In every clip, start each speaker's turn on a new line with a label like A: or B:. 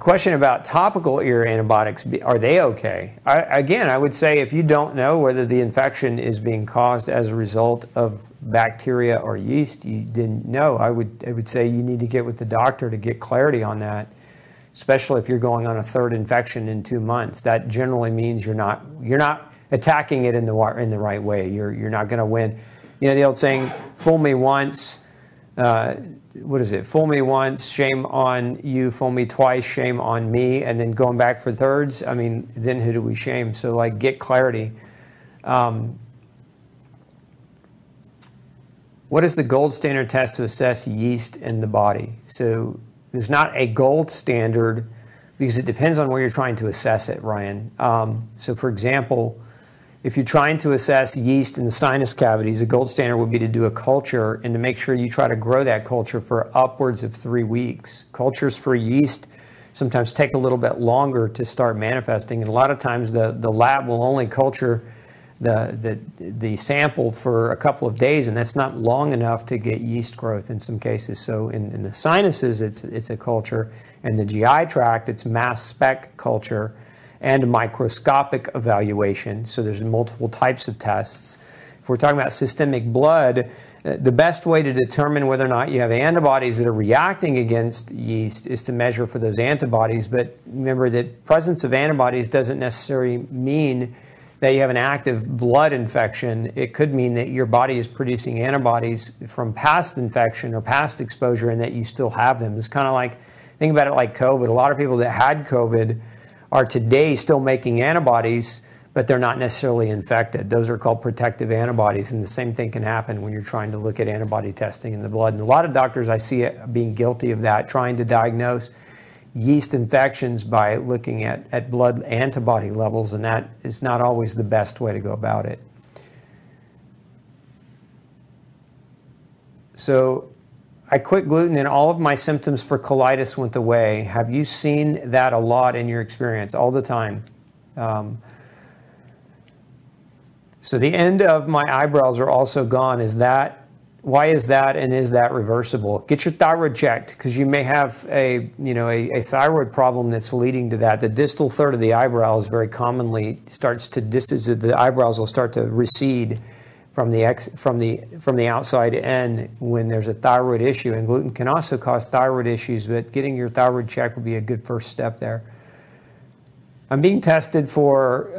A: question about topical ear antibiotics, are they okay? Again, I would say if you don't know whether the infection is being caused as a result of bacteria or yeast, you didn't know. I would say you need to get with the doctor to get clarity on that, especially if you're going on a third infection in 2 months. That generally means you're not attacking it in the right way. You're not going to win. You know the old saying, "Fool me once." What is it? Fool me once, shame on you. Fool me twice, shame on me. And then going back for thirds, I mean, then who do we shame? So like, get clarity. What is the gold standard test to assess yeast in the body? So there's not a gold standard because it depends on where you're trying to assess it, Ryan. So for example, if you're trying to assess yeast in the sinus cavities, the gold standard would be to do a culture and to make sure you try to grow that culture for upwards of 3 weeks. Cultures for yeast sometimes take a little bit longer to start manifesting, and a lot of times the lab will only culture the sample for a couple of days, and that's not long enough to get yeast growth in some cases. So in the sinuses, it's a culture. In the GI tract, it's mass spec culture and microscopic evaluation. So there's multiple types of tests. If we're talking about systemic blood, the best way to determine whether or not you have antibodies that are reacting against yeast is to measure for those antibodies. But remember that presence of antibodies doesn't necessarily mean that you have an active blood infection. It could mean that your body is producing antibodies from past infection or past exposure and that you still have them. It's kind of like, think about it like COVID. A lot of people that had COVID are today still making antibodies, but they're not necessarily infected. Those are called protective antibodies, and the same thing can happen when you're trying to look at antibody testing in the blood. And a lot of doctors I see being guilty of that, trying to diagnose yeast infections by looking at blood antibody levels, and that is not always the best way to go about it. So I quit gluten and all of my symptoms for colitis went away. Have you seen that a lot in your experience? All the time. So the end of my eyebrows are also gone. Why is that, and is that reversible? Get your thyroid checked, because you may have a thyroid problem that's leading to that. The distal third of the eyebrows very commonly starts to the eyebrows will start to recede from the outside in when there's a thyroid issue, and gluten can also cause thyroid issues, but getting your thyroid checked would be a good first step there. I'm being tested for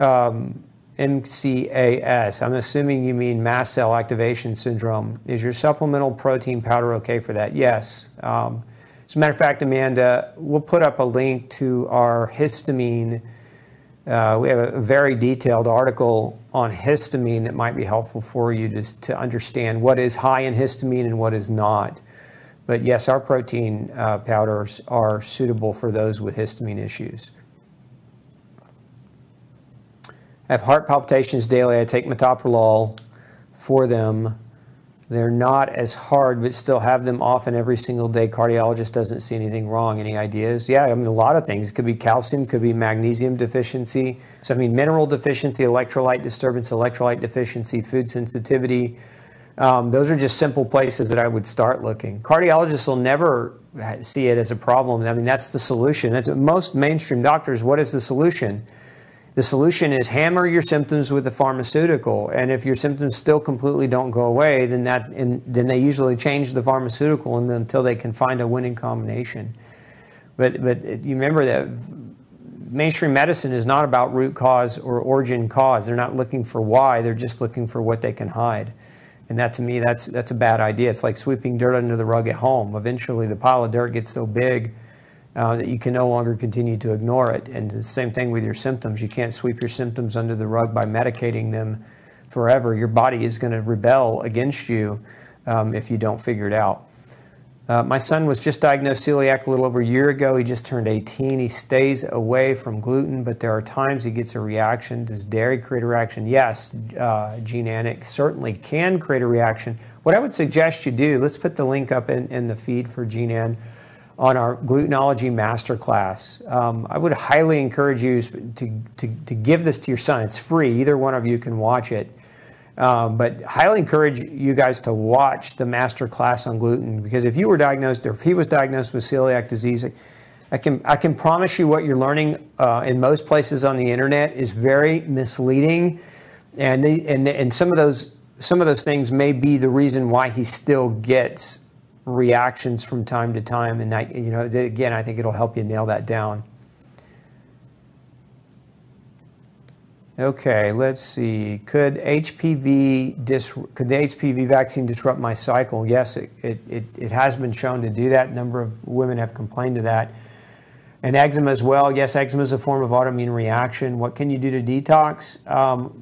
A: MCAS. I'm assuming you mean mast cell activation syndrome. Is your supplemental protein powder okay for that? Yes. As a matter of fact, Amanda, we'll put up a link to our histamine. We have a very detailed article on histamine that might be helpful for you to understand what is high in histamine and what is not. But yes, our protein powders are suitable for those with histamine issues. I have heart palpitations daily. I take metoprolol for them. They're not as hard, but still have them often every single day. Cardiologist doesn't see anything wrong. Any ideas? Yeah, I mean, a lot of things. It could be calcium, could be magnesium deficiency. So, I mean, mineral deficiency, electrolyte disturbance, electrolyte deficiency, food sensitivity. Those are just simple places that I would start looking. Cardiologists will never see it as a problem. I mean, that's the solution. That's most mainstream doctors. What is the solution? The solution is hammer your symptoms with a pharmaceutical, and if your symptoms still completely don't go away, then then they usually change the pharmaceutical until they can find a winning combination. But you remember that mainstream medicine is not about root cause or origin cause. They're not looking for why. They're just looking for what they can hide, and that to me that's a bad idea. It's like sweeping dirt under the rug at home. Eventually, the pile of dirt gets so big that you can no longer continue to ignore it. And the same thing with your symptoms. You can't sweep your symptoms under the rug by medicating them forever. Your body is going to rebel against you if you don't figure it out. My son was just diagnosed celiac a little over a year ago. He just turned 18. He stays away from gluten, but there are times he gets a reaction. Does dairy create a reaction? Yes, Gene Annick certainly can create a reaction. What I would suggest you do, let's put the link up in the feed for Gene Ann, on our glutenology masterclass. I would highly encourage you to give this to your son. It's free. Either one of you can watch it. But highly encourage you guys to watch the masterclass on gluten, because if you were diagnosed, or if he was diagnosed with celiac disease, I can promise you what you're learning in most places on the internet is very misleading, and some of those things may be the reason why he still gets reactions from time to time. And again, I think it'll help you nail that down. Okay, let's see. Could the HPV vaccine disrupt my cycle? Yes, it has been shown to do that. A number of women have complained of that. And eczema as well. Yes, eczema is a form of autoimmune reaction. What can you do to detox?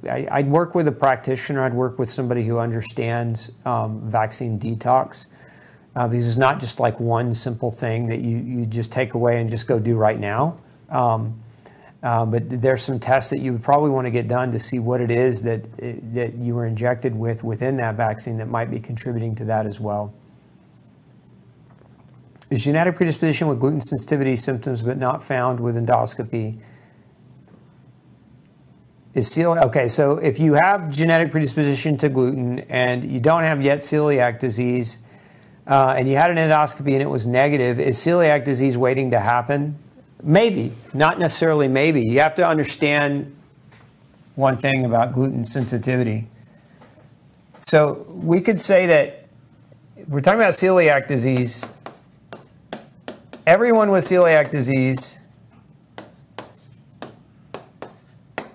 A: I'd work with a practitioner. I'd work with somebody who understands vaccine detox. Because it's not just like one simple thing that you just take away and just go do right now. But there's some tests that you would probably want to get done to see what it is that you were injected with within that vaccine that might be contributing to that as well. Is genetic predisposition with gluten sensitivity symptoms but not found with endoscopy? Is celiac, okay, so if you have genetic predisposition to gluten and you don't have yet celiac disease and you had an endoscopy and it was negative, is celiac disease waiting to happen? Maybe, not necessarily maybe. You have to understand one thing about gluten sensitivity. So we could say that if we're talking about celiac disease, everyone with celiac disease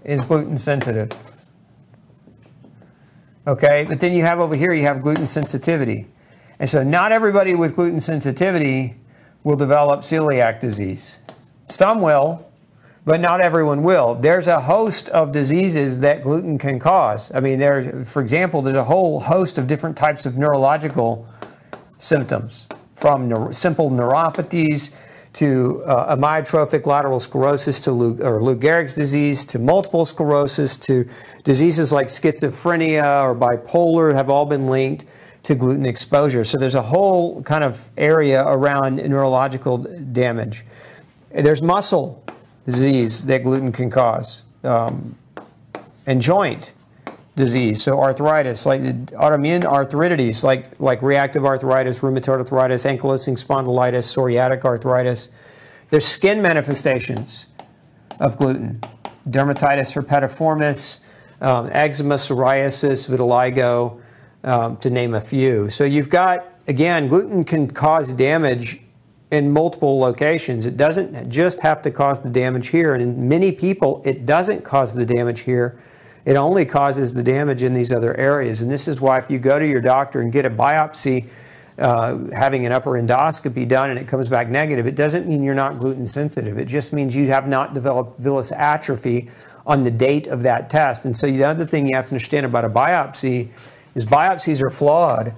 A: is gluten sensitive. Okay, but then you have over here, you have gluten sensitivity. And so not everybody with gluten sensitivity will develop celiac disease. Some will, but not everyone will. There's a host of diseases that gluten can cause. I mean, for example, there's a whole host of different types of neurological symptoms, from simple neuropathies to amyotrophic lateral sclerosis to Lou Gehrig's disease to multiple sclerosis to diseases like schizophrenia or bipolar have all been linked to gluten exposure. So there's a whole kind of area around neurological damage. There's muscle disease that gluten can cause, and joint disease, so arthritis, like autoimmune arthritides, like reactive arthritis, rheumatoid arthritis, ankylosing spondylitis, psoriatic arthritis. There's skin manifestations of gluten, dermatitis herpetiformis, eczema, psoriasis, vitiligo, to name a few. So you've got, again, gluten can cause damage in multiple locations. It doesn't just have to cause the damage here. And in many people, it doesn't cause the damage here. It only causes the damage in these other areas. And this is why if you go to your doctor and get a biopsy, having an upper endoscopy done and it comes back negative, it doesn't mean you're not gluten sensitive. It just means you have not developed villus atrophy on the date of that test. And so the other thing you have to understand about a biopsy is biopsies are flawed.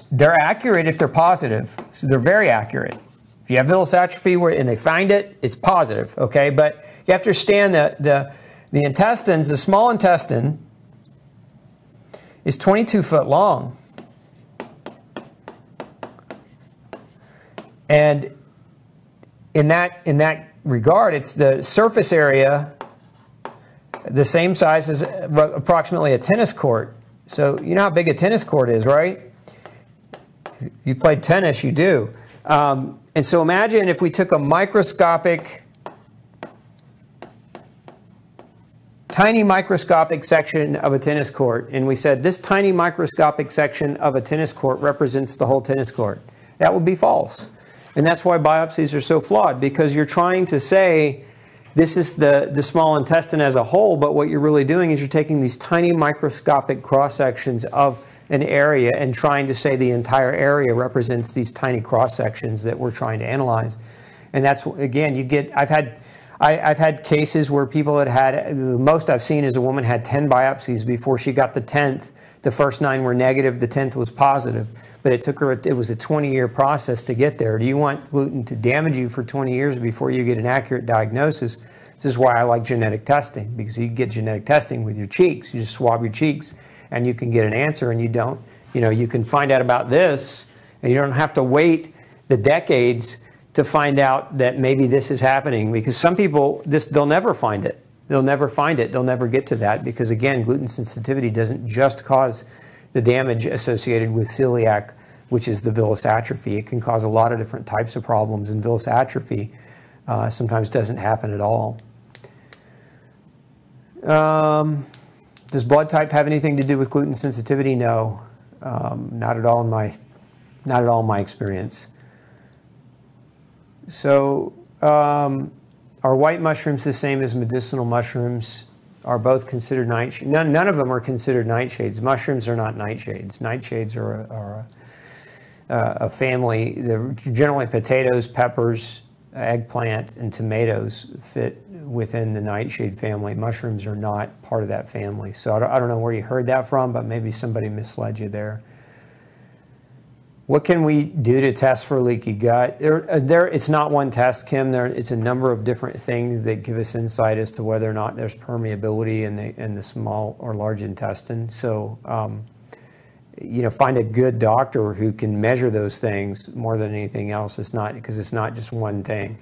A: They're accurate if they're positive. So they're very accurate. If you have villus atrophy and they find it, it's positive, okay? But you have to understand that the intestines, the small intestine is 22 foot long. And in that regard, it's the surface area, the same size as approximately a tennis court. So you know how big a tennis court is, right? You played tennis, you do. And so imagine if we took a tiny microscopic section of a tennis court and we said this tiny microscopic section of a tennis court represents the whole tennis court. That would be false. And that's why biopsies are so flawed, because you're trying to say this is the small intestine as a whole, but what you're really doing is you're taking these tiny microscopic cross-sections of an area and trying to say the entire area represents these tiny cross-sections that we're trying to analyze. And that's, again, you get, I've had cases where people had the most I've seen is a woman had 10 biopsies before she got the 10th. The first 9 were negative, the 10th was positive. But it took her, it was a 20-year process to get there. Do you want gluten to damage you for 20 years before you get an accurate diagnosis? This is why I like genetic testing, because you can get genetic testing with your cheeks. You just swab your cheeks and you can get an answer, and you can find out about this, and you don't have to wait the decades to find out that maybe this is happening, because some people, they'll never find it. They'll never find it. They'll never get to that, because again, gluten sensitivity doesn't just cause the damage associated with celiac which is the villus atrophy. It can cause a lot of different types of problems, and villus atrophy sometimes doesn't happen at all. Does blood type have anything to do with gluten sensitivity? No, not at all in my experience. So, are white mushrooms the same as medicinal mushrooms? Are both considered nightshades? None of them are considered nightshades. Mushrooms are not nightshades. Nightshades are a family. They're generally potatoes, peppers, eggplant, and tomatoes fit within the nightshade family. Mushrooms are not part of that family. So I don't know where you heard that from, but maybe somebody misled you there. What can we do to test for leaky gut? It's not one test, Kim. It's a number of different things that give us insight as to whether or not there's permeability in the small or large intestine. So, you know, find a good doctor who can measure those things more than anything else. It's not, because it's not just one thing.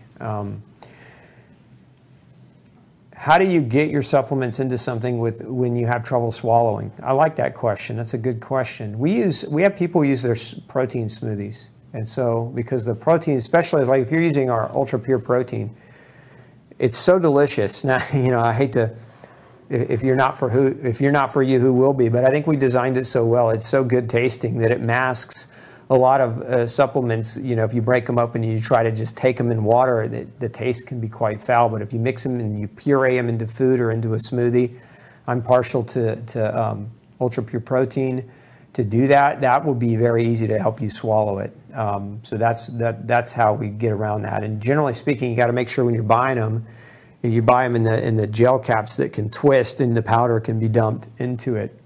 A: How do you get your supplements into something when you have trouble swallowing? I like that question. That's a good question. We have people use their protein smoothies. And so, because the protein, especially like if you're using our ultra pure protein, it's so delicious. Now, you know, I hate to, if you're not for you, who will be? But I think we designed it so well. It's so good tasting that it masks a lot of supplements. You know, if you break them up and you try to just take them in water, the taste can be quite foul. But if you mix them and you puree them into food or into a smoothie, I'm partial to ultra pure protein. To do that, that will be very easy to help you swallow it. So that's how we get around that. And generally speaking, you got to make sure when you're buying them, you buy them in the gel caps that can twist and the powder can be dumped into it.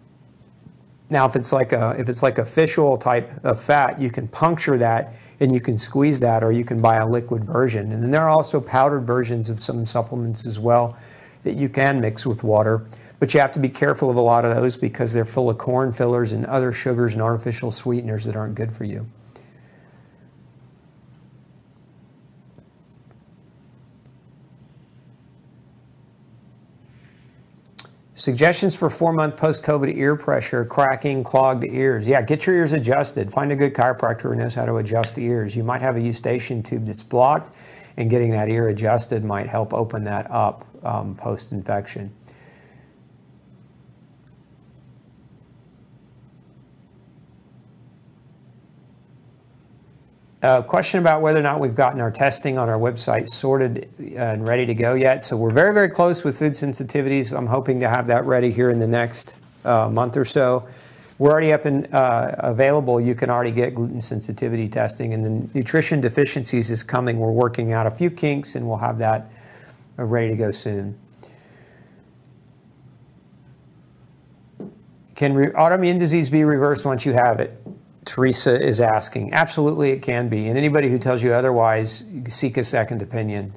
A: Now, if it's like a fish oil type of fat, you can puncture that and you can squeeze that, or you can buy a liquid version. And then there are also powdered versions of some supplements as well that you can mix with water. But you have to be careful of a lot of those because they're full of corn fillers and other sugars and artificial sweeteners that aren't good for you. Suggestions for 4-month post-COVID ear pressure, cracking, clogged ears. Yeah, get your ears adjusted. Find a good chiropractor who knows how to adjust the ears. You might have a eustachian tube that's blocked, and getting that ear adjusted might help open that up post-infection. Question about whether or not we've gotten our testing on our website sorted and ready to go yet. So we're very, very close with food sensitivities. I'm hoping to have that ready here in the next month or so. We're already up and available. You can already get gluten sensitivity testing, and then nutrition deficiencies is coming. We're working out a few kinks, and we'll have that ready to go soon. Can autoimmune disease be reversed once you have it? Teresa is asking. Absolutely, it can be. And anybody who tells you otherwise, seek a second opinion.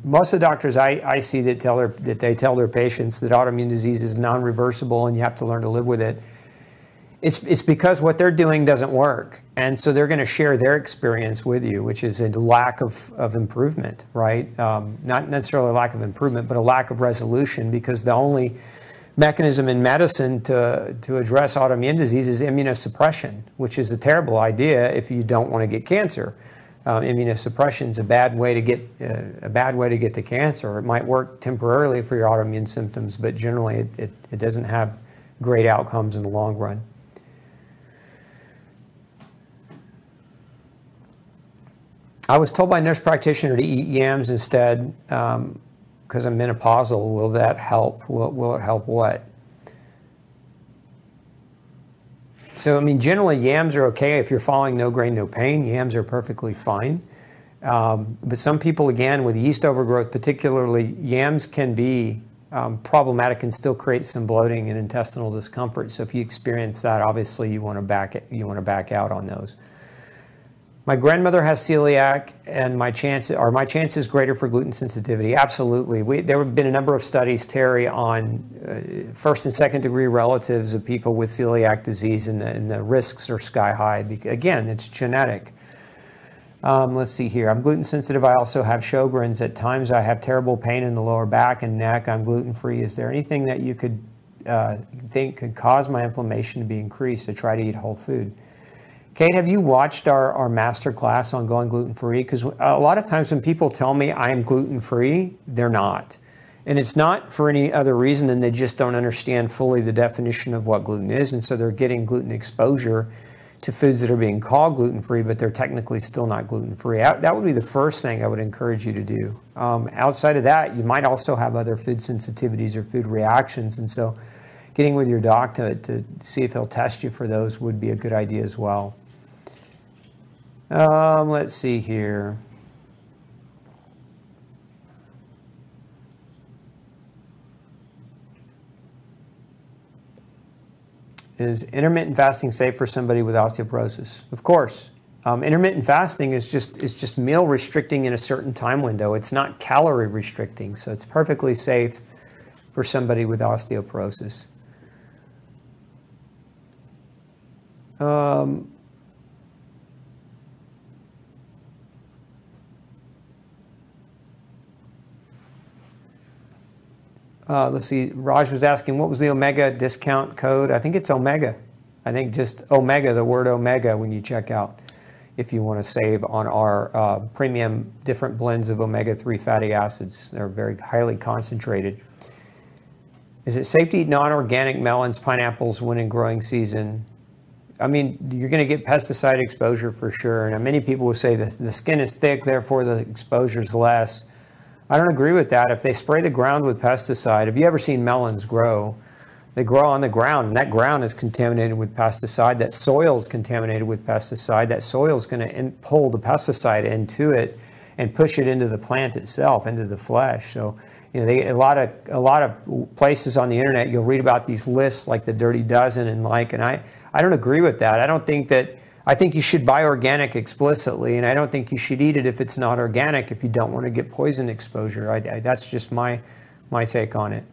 A: Most of the doctors I see that they tell their patients that autoimmune disease is non-reversible and you have to learn to live with it. It's because what they're doing doesn't work. And so they're going to share their experience with you, which is a lack of improvement, right? Not necessarily a lack of improvement, but a lack of resolution, because the only mechanism in medicine to address autoimmune disease is immunosuppression, which is a terrible idea if you don't want to get cancer. Immunosuppression is a bad way to get the cancer. It might work temporarily for your autoimmune symptoms, but generally it doesn't have great outcomes in the long run. I was told by a nurse practitioner to eat yams instead. Because I'm menopausal, will that help? Will it help what? So, I mean, generally yams are okay if you're following no grain, no pain. Yams are perfectly fine. But some people, again, with yeast overgrowth particularly, yams can be problematic and still create some bloating and intestinal discomfort. So if you experience that, obviously you want to back out on those. My grandmother has celiac, and my chances greater for gluten sensitivity? Absolutely. There have been a number of studies, Terry, on first and second degree relatives of people with celiac disease, and the risks are sky high. Again, it's genetic. Let's see here. I'm gluten sensitive. I also have Sjogren's. At times I have terrible pain in the lower back and neck. I'm gluten free. Is there anything that you could think could cause my inflammation to be increased? I try to eat whole food. Kate, have you watched our master class on going gluten-free? Because a lot of times when people tell me I'm gluten-free, they're not. And it's not for any other reason than they just don't understand fully the definition of what gluten is. And so they're getting gluten exposure to foods that are being called gluten-free, but they're technically still not gluten-free. That would be the first thing I would encourage you to do. Outside of that, you might also have other food sensitivities or food reactions. And so getting with your doc to see if he'll test you for those would be a good idea as well. Let's see here. Is intermittent fasting safe for somebody with osteoporosis? Of course. Intermittent fasting is just meal restricting in a certain time window. It's not calorie restricting, so it's perfectly safe for somebody with osteoporosis. Let's see, Raj was asking, what was the Omega discount code? I think it's Omega. I think just Omega, the word Omega, when you check out, if you want to save on our premium different blends of omega-3 fatty acids. They're very highly concentrated. Is it safe to eat non-organic melons, pineapples when in growing season? I mean, you're going to get pesticide exposure for sure. And many people will say that the skin is thick, therefore the exposure is less. I don't agree with that. If they spray the ground with pesticide, have you ever seen melons grow? They grow on the ground, and that ground is contaminated with pesticide. That soil is contaminated with pesticide. That soil is going to pull the pesticide into it and push it into the plant itself, into the flesh. So, you know, a lot of places on the internet, you'll read about these lists like the Dirty Dozen and I don't agree with that. I think you should buy organic explicitly, and I don't think you should eat it if it's not organic if you don't want to get poison exposure. That's just my take on it.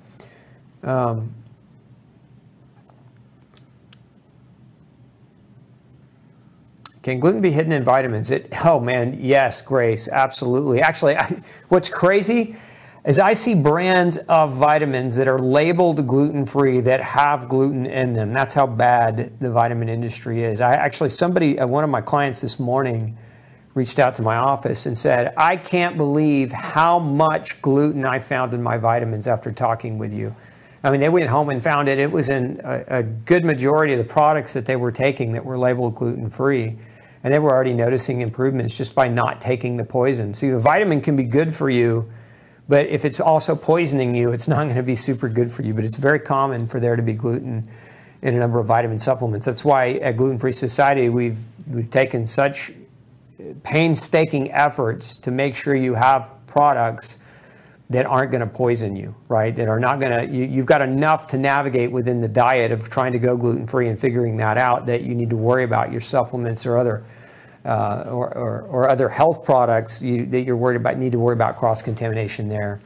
A: Can gluten be hidden in vitamins? Oh man, yes, Grace, absolutely. Actually, what's crazy is I see brands of vitamins that are labeled gluten-free that have gluten in them. That's how bad the vitamin industry is. One of my clients this morning reached out to my office and said, I can't believe how much gluten I found in my vitamins after talking with you. I mean, they went home and found it was in a good majority of the products that they were taking that were labeled gluten-free. And they were already noticing improvements just by not taking the poison. See, the vitamin can be good for you, but if it's also poisoning you, it's not going to be super good for you. But it's very common for there to be gluten in a number of vitamin supplements. That's why at Gluten Free Society, we've taken such painstaking efforts to make sure you have products that aren't going to poison you, right? That are not going to, you've got enough to navigate within the diet of trying to go gluten-free and figuring that out, that you need to worry about your supplements or other or other health products that you're worried about, need to worry about cross-contamination there.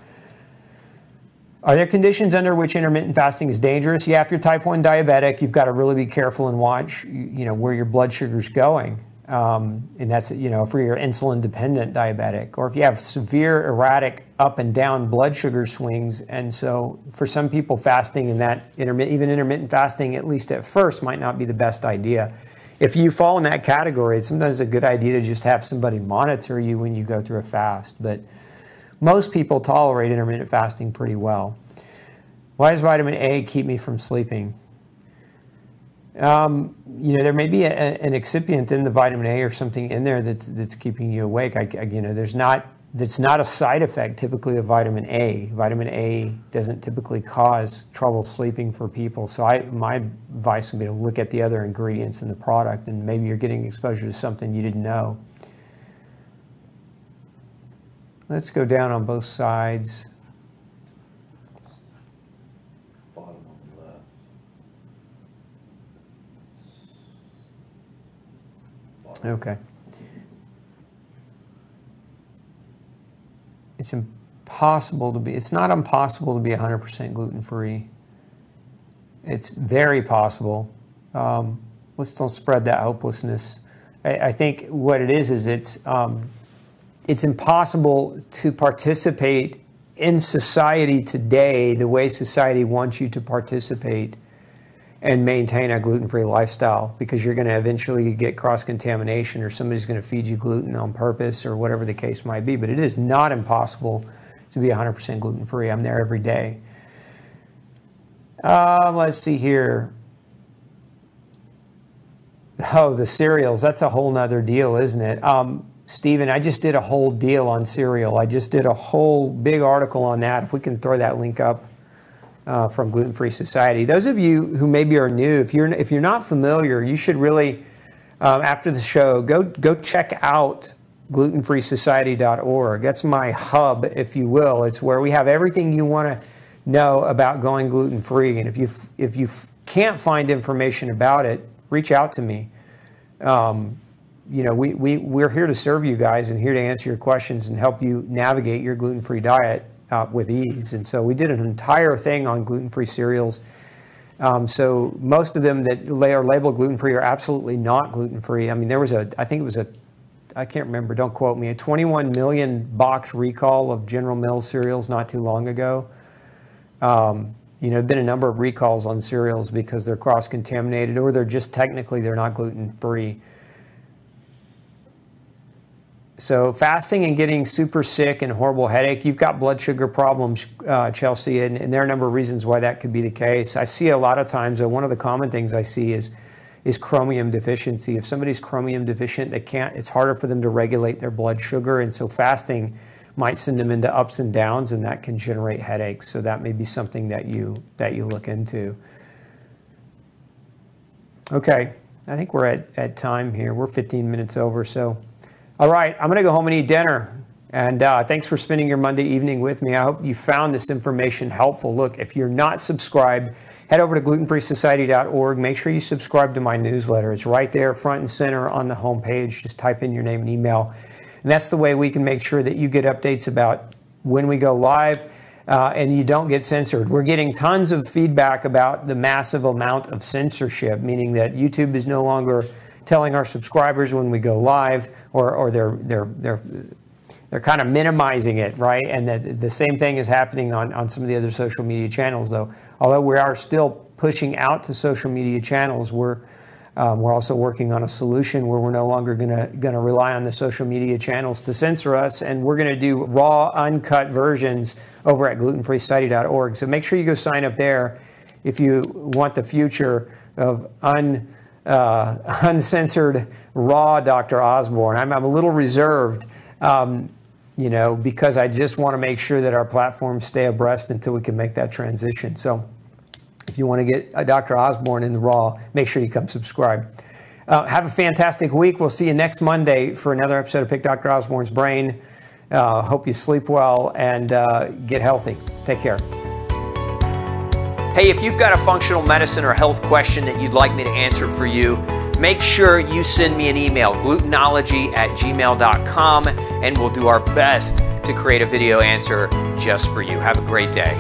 A: Are there conditions under which intermittent fasting is dangerous? Yeah, if you're type 1 diabetic, you've got to really be careful and watch, where your blood sugar's going. And that's, if you're insulin dependent diabetic, or if you have severe erratic up and down blood sugar swings. And so for some people, fasting in that even intermittent fasting, at least at first, might not be the best idea. If you fall in that category, it's sometimes a good idea to just have somebody monitor you when you go through a fast. But most people tolerate intermittent fasting pretty well. Why does vitamin A keep me from sleeping? There may be an excipient in the vitamin A or something in there that's keeping you awake. It's not a side effect typically of vitamin A. Vitamin A doesn't typically cause trouble sleeping for people. So my advice would be to look at the other ingredients in the product, and maybe you're getting exposure to something you didn't know. Let's go down on both sides. Okay. It's not impossible to be 100% gluten-free. It's very possible. Let's don't spread that hopelessness. I think what it is it's impossible to participate in society today the way society wants you to participate and maintain a gluten-free lifestyle, because you're going to eventually get cross-contamination, or somebody's going to feed you gluten on purpose, or whatever the case might be. But it is not impossible to be 100% gluten-free. I'm there every day. Let's see here. Oh, the cereals, that's a whole nother deal, isn't it? Stephen, I just did a whole deal on cereal. I just did a whole big article on that. If we can throw that link up from Gluten Free Society. Those of you who maybe are new, if you're not familiar, you should really, after the show, go check out glutenfreesociety.org. That's my hub, if you will. It's where we have everything you want to know about going gluten-free. And if you can't find information about it, reach out to me. You know, we're here to serve you guys and here to answer your questions and help you navigate your gluten-free diet with ease. And so we did an entire thing on gluten-free cereals. So most of them that are labeled gluten-free are absolutely not gluten-free. I mean, there was I think it was I can't remember, don't quote me, a 21 million box recall of General Mills cereals not too long ago. You know, there have been a number of recalls on cereals because they're cross-contaminated, or they're just technically they're not gluten-free. So fasting and getting super sick and horrible headache, you've got blood sugar problems, Chelsea, and there are a number of reasons why that could be the case. I see a lot of times, one of the common things I see is chromium deficiency. If somebody's chromium deficient, it's harder for them to regulate their blood sugar, and so fasting might send them into ups and downs, and that can generate headaches. So that may be something that you look into. Okay, I think we're at time here. We're 15 minutes over, so. All right, I'm going to go home and eat dinner. And thanks for spending your Monday evening with me. I hope you found this information helpful. Look, if you're not subscribed, head over to glutenfreesociety.org. Make sure you subscribe to my newsletter. It's right there, front and center on the homepage. Just type in your name and email. And that's the way we can make sure that you get updates about when we go live and you don't get censored. We're getting tons of feedback about the massive amount of censorship, meaning that YouTube is no longer telling our subscribers when we go live, or they're kind of minimizing it, right? And the same thing is happening on some of the other social media channels, though. Although we are still pushing out to social media channels, we're also working on a solution where we're no longer gonna rely on the social media channels to censor us, and we're gonna do raw, uncut versions over at glutenfreesociety.org. So make sure you go sign up there if you want the future of uncensored, raw Dr. Osborne. I'm a little reserved, you know, because I just want to make sure that our platforms stay abreast until we can make that transition. So if you want to get Dr. Osborne in the raw, make sure you come subscribe. Have a fantastic week. We'll see you next Monday for another episode of Pick Dr. Osborne's Brain. Hope you sleep well and get healthy. Take care. Hey, if you've got a functional medicine or health question that you'd like me to answer for you, make sure you send me an email, glutenology@gmail.com, and we'll do our best to create a video answer just for you. Have a great day.